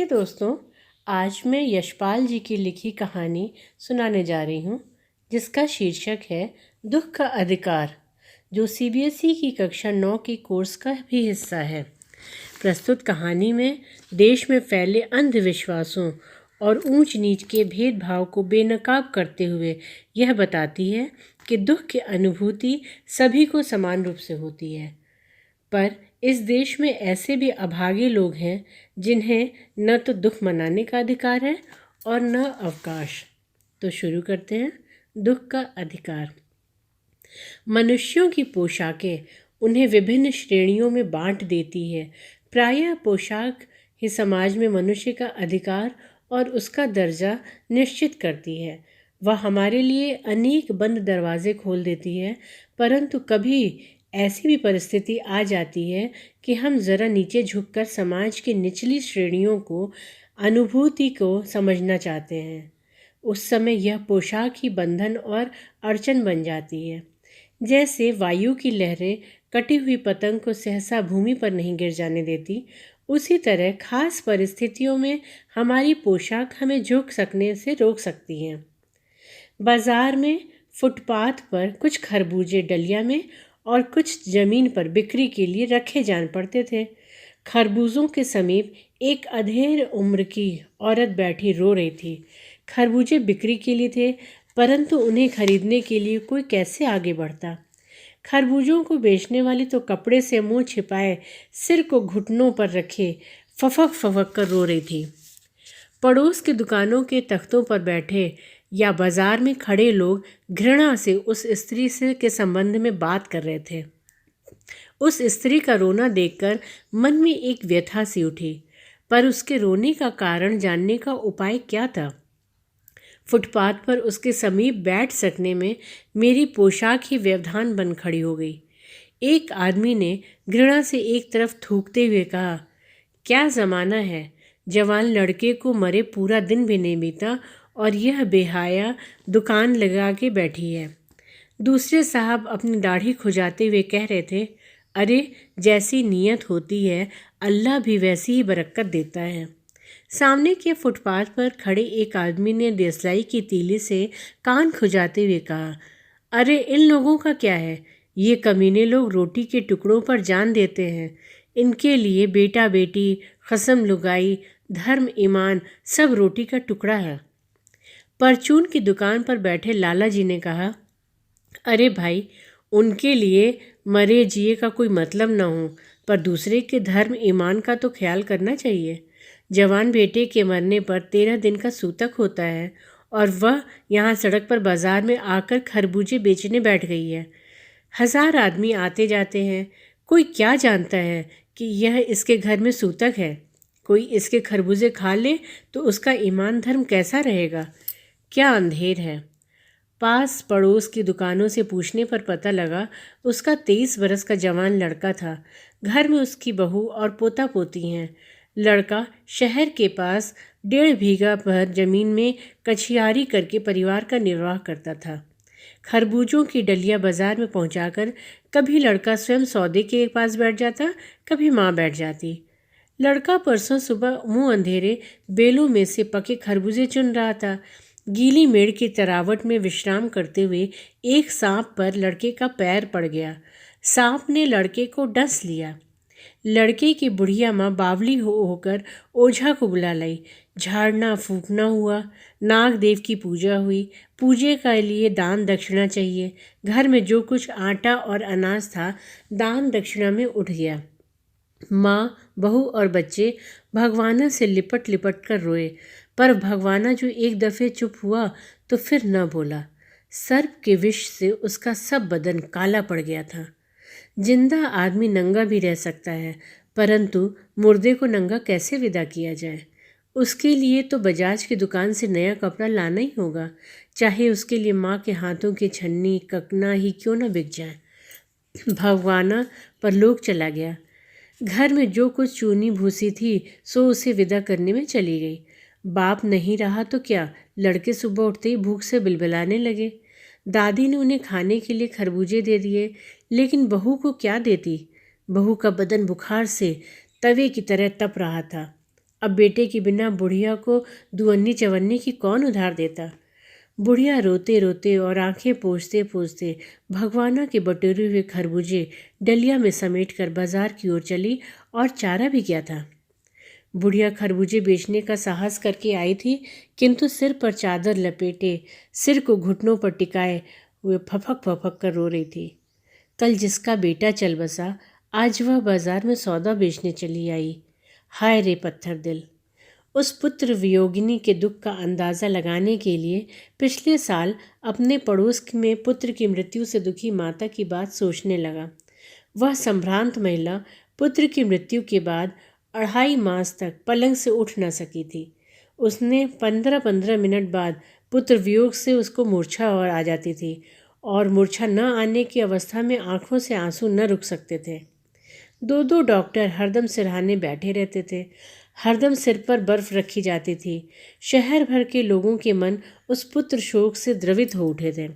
नमस्ते दोस्तों। आज मैं यशपाल जी की लिखी कहानी सुनाने जा रही हूँ जिसका शीर्षक है दुख का अधिकार, जो सीबीएसई की कक्षा 9 की कोर्स का भी हिस्सा है। प्रस्तुत कहानी में देश में फैले अंधविश्वासों और ऊंच नीच के भेदभाव को बेनकाब करते हुए यह बताती है कि दुख की अनुभूति सभी को समान रूप से होती है, पर इस देश में ऐसे भी अभागे लोग हैं जिन्हें न तो दुख मनाने का अधिकार है और न अवकाश। तो शुरू करते हैं। दुख का अधिकार। मनुष्यों की पोशाकें उन्हें विभिन्न श्रेणियों में बांट देती है। प्रायः पोशाक ही समाज में मनुष्य का अधिकार और उसका दर्जा निश्चित करती है। वह हमारे लिए अनेक बंद दरवाजे खोल देती है, परंतु कभी ऐसी भी परिस्थिति आ जाती है कि हम ज़रा नीचे झुककर समाज की निचली श्रेणियों को अनुभूति को समझना चाहते हैं। उस समय यह पोशाक ही बंधन और अड़चन बन जाती है। जैसे वायु की लहरें कटी हुई पतंग को सहसा भूमि पर नहीं गिर जाने देती, उसी तरह खास परिस्थितियों में हमारी पोशाक हमें झुक सकने से रोक सकती हैं। बाजार में फुटपाथ पर कुछ खरबूजे डलिया में और कुछ जमीन पर बिक्री के लिए रखे जान पड़ते थे। खरबूजों के समीप एक अधेड़ उम्र की औरत बैठी रो रही थी। खरबूजे बिक्री के लिए थे, परंतु उन्हें खरीदने के लिए कोई कैसे आगे बढ़ता। खरबूजों को बेचने वाली तो कपड़े से मुंह छिपाए सिर को घुटनों पर रखे फफक फफक कर रो रही थी। पड़ोस की दुकानों के तख्तों पर बैठे या बाजार में खड़े लोग घृणा से उस स्त्री से के संबंध में बात कर रहे थे। उस स्त्री का रोना देखकर मन में एक व्यथा सी उठी, पर उसके रोने का कारण जानने का उपाय क्या था। फुटपाथ पर उसके समीप बैठ सकने में मेरी पोशाक ही व्यवधान बन खड़ी हो गई। एक आदमी ने घृणा से एक तरफ थूकते हुए कहा, क्या ज़माना है, जवान लड़के को मरे पूरा दिन भी नहीं बीता और यह बेहाया दुकान लगा के बैठी है। दूसरे साहब अपनी दाढ़ी खुजाते हुए कह रहे थे, अरे जैसी नीयत होती है अल्लाह भी वैसी ही बरकत देता है। सामने के फुटपाथ पर खड़े एक आदमी ने देसलाई की तीली से कान खुजाते हुए कहा, अरे इन लोगों का क्या है, ये कमीने लोग रोटी के टुकड़ों पर जान देते हैं। इनके लिए बेटा बेटी, खसम लुगाई, धर्म ईमान सब रोटी का टुकड़ा है। परचून की दुकान पर बैठे लाला जी ने कहा, अरे भाई, उनके लिए मरे जिए का कोई मतलब ना हो, पर दूसरे के धर्म ईमान का तो ख्याल करना चाहिए। जवान बेटे के मरने पर 13 दिन का सूतक होता है और वह यहाँ सड़क पर बाजार में आकर खरबूजे बेचने बैठ गई है। 1000 आदमी आते जाते हैं, कोई क्या जानता है कि यह इसके घर में सूतक है। कोई इसके खरबूजे खा ले तो उसका ईमान धर्म कैसा रहेगा। क्या अंधेर है। पास पड़ोस की दुकानों से पूछने पर पता लगा उसका 23 बरस का जवान लड़का था। घर में उसकी बहू और पोता पोती हैं। लड़का शहर के पास 1.5 बीघा पर जमीन में कछियारी करके परिवार का निर्वाह करता था। खरबूजों की डलिया बाजार में पहुंचाकर कभी लड़का स्वयं सौदे के पास बैठ जाता, कभी माँ बैठ जाती। लड़का परसों सुबह मुंह अंधेरे बेलों में से पके खरबूजे चुन रहा था। गीली मेड़ की तरावट में विश्राम करते हुए एक सांप पर लड़के का पैर पड़ गया। सांप ने लड़के को डस लिया। लड़के की बुढ़िया माँ बावली होकर ओझा को बुला लाई। झाड़ना फूकना हुआ, नाग देव की पूजा हुई। पूजे के लिए दान दक्षिणा चाहिए। घर में जो कुछ आटा और अनाज था दान दक्षिणा में उठ गया। माँ, बहू और बच्चे भगवाना से लिपट लिपट कर रोए, पर भगवाना जो एक दफ़े चुप हुआ तो फिर न बोला। सर्प के विष से उसका सब बदन काला पड़ गया था। जिंदा आदमी नंगा भी रह सकता है, परंतु मुर्दे को नंगा कैसे विदा किया जाए। उसके लिए तो बजाज की दुकान से नया कपड़ा लाना ही होगा, चाहे उसके लिए माँ के हाथों की छन्नी ककना ही क्यों न बिक जाए। भगवाना परलोक चला गया। घर में जो कुछ चूनी भूसी थी सो उसे विदा करने में चली गई। बाप नहीं रहा तो क्या, लड़के सुबह उठते ही भूख से बिलबिलाने लगे। दादी ने उन्हें खाने के लिए खरबूजे दे दिए, लेकिन बहू को क्या देती। बहू का बदन बुखार से तवे की तरह तप रहा था। अब बेटे के बिना बुढ़िया को दुअन्नी चवन्नी की कौन उधार देता। बुढ़िया रोते रोते और आंखें पोंछते पोंछते भगवाना के बटोरे हुए खरबूजे डलिया में समेट कर बाजार की ओर चली और चारा भी क्या था। बुढ़िया खरबूजे बेचने का साहस करके आई थी, किंतु सिर पर चादर लपेटे, सिर को घुटनों पर टिकाए हुए फपक फपक कर रो रही थी। कल जिसका बेटा चल बसा, आज वह बाजार में सौदा बेचने चली आई। हाय रे पत्थर दिल। उस पुत्र वियोगिनी के दुख का अंदाज़ा लगाने के लिए पिछले साल अपने पड़ोस में पुत्र की मृत्यु से दुखी माता की बात सोचने लगा। वह संभ्रांत महिला पुत्र की मृत्यु के बाद 2.5 मास तक पलंग से उठ न सकी थी। उसने 15-15 मिनट बाद पुत्र वियोग से उसको मूर्छा और आ जाती थी, और मूर्छा न आने की अवस्था में आंखों से आंसू न रुक सकते थे। 2-2 डॉक्टर हरदम सिरहाने बैठे रहते थे। हरदम सिर पर बर्फ रखी जाती थी। शहर भर के लोगों के मन उस पुत्र शोक से द्रवित हो उठे थे।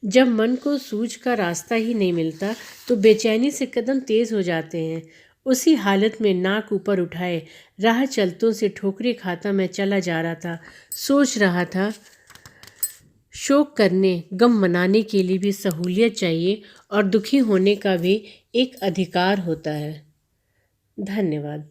जब मन को सूझ का रास्ता ही नहीं मिलता तो बेचैनी से कदम तेज हो जाते हैं। उसी हालत में नाक ऊपर उठाए राह चलतों से ठोकरे खाता मैं चला जा रहा था। सोच रहा था, शोक करने, गम मनाने के लिए भी सहूलियत चाहिए और दुखी होने का भी एक अधिकार होता है। धन्यवाद।